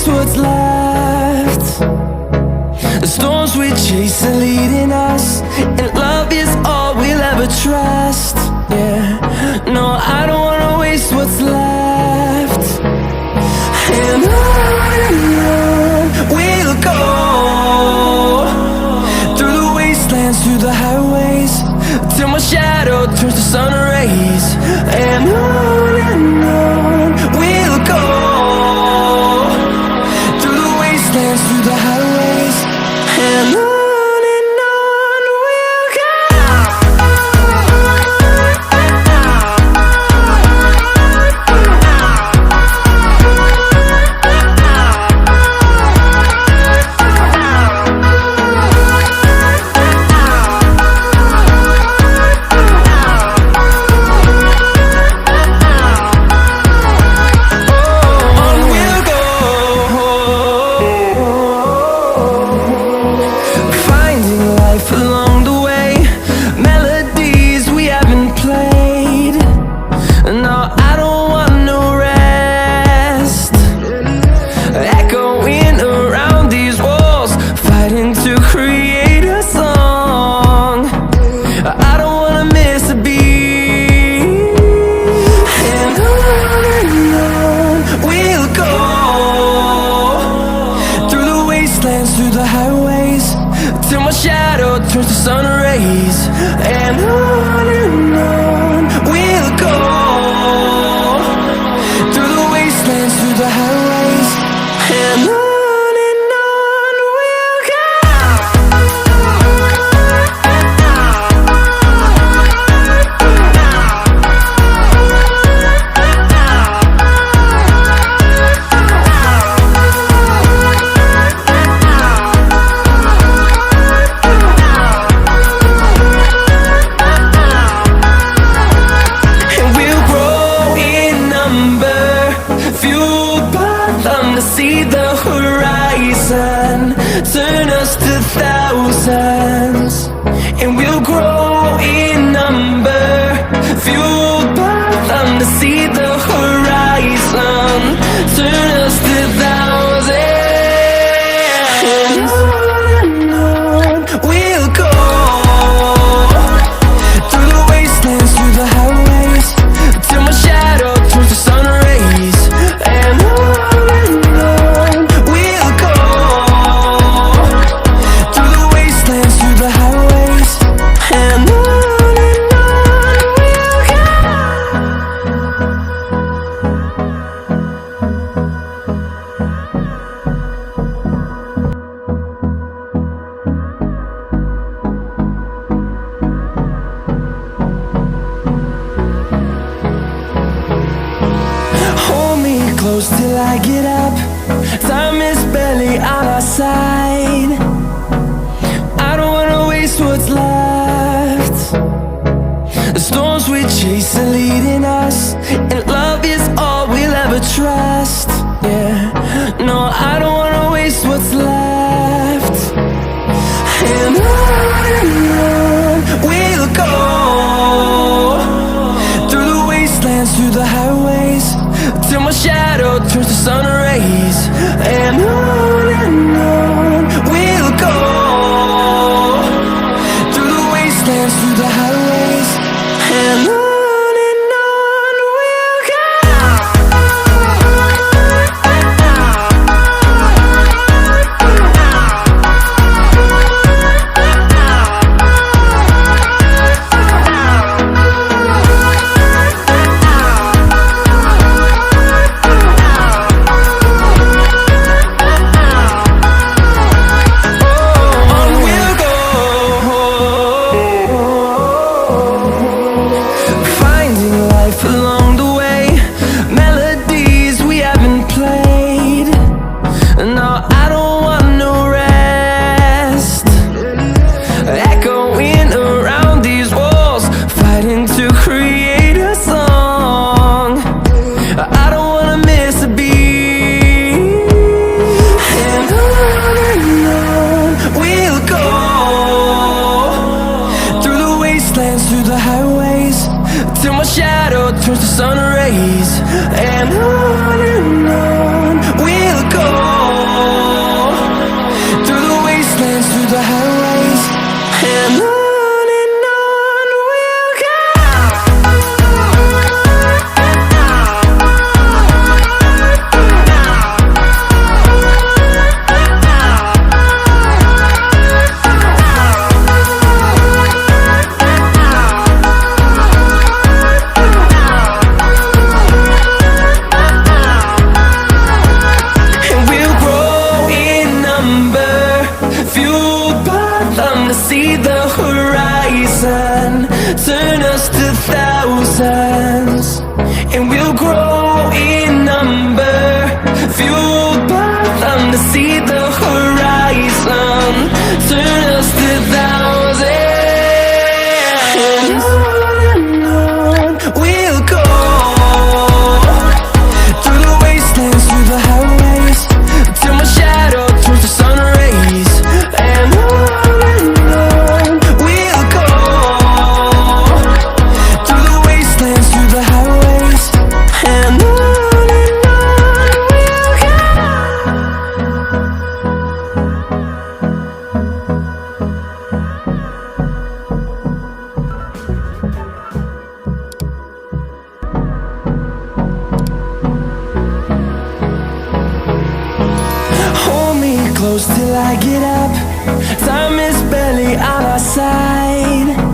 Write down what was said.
waste what's left. The storms we chase are leading us, and love is all we'll ever trust. Yeah, no, I don't wanna waste what's left. And on we'll go, through the wastelands, through the highways, till my shadow turns to sun rays. And on we'll go, through the wastelands, through the highways, and on we'll go. Through the highways, till my shadow turns to sun rays. And on we'll go, through the wastelands, through the highways, and on. See the horizon turn us to thousands, and we'll grow in number, fueled by them. To see the horizon turn us to thousands, and on we'll go, through the wastelands, through the highways, till my shadow turns to sun rays. And close till I get up, time is barely on our side. I don't wanna waste what's left. The storms we chase are leading us, and love is all we'll ever trust. Yeah, no, I don't wanna waste what's left. And on we'll go, through the wastelands, through the highways, till my shadow turns to sun rays. And on we'll go, through the wastelands, through the highways, and on. turns to sun rays, and on we'll go. we'll grow in number, fueled by them to see the horizon, turn us to thousands. And on we'll go, through the wastelands, through the highways, till my shadow turns to sun rays. And on we'll go, through the wastelands, through the highways, and on we'll go. Hold me close till I get up. Time is barely on our side.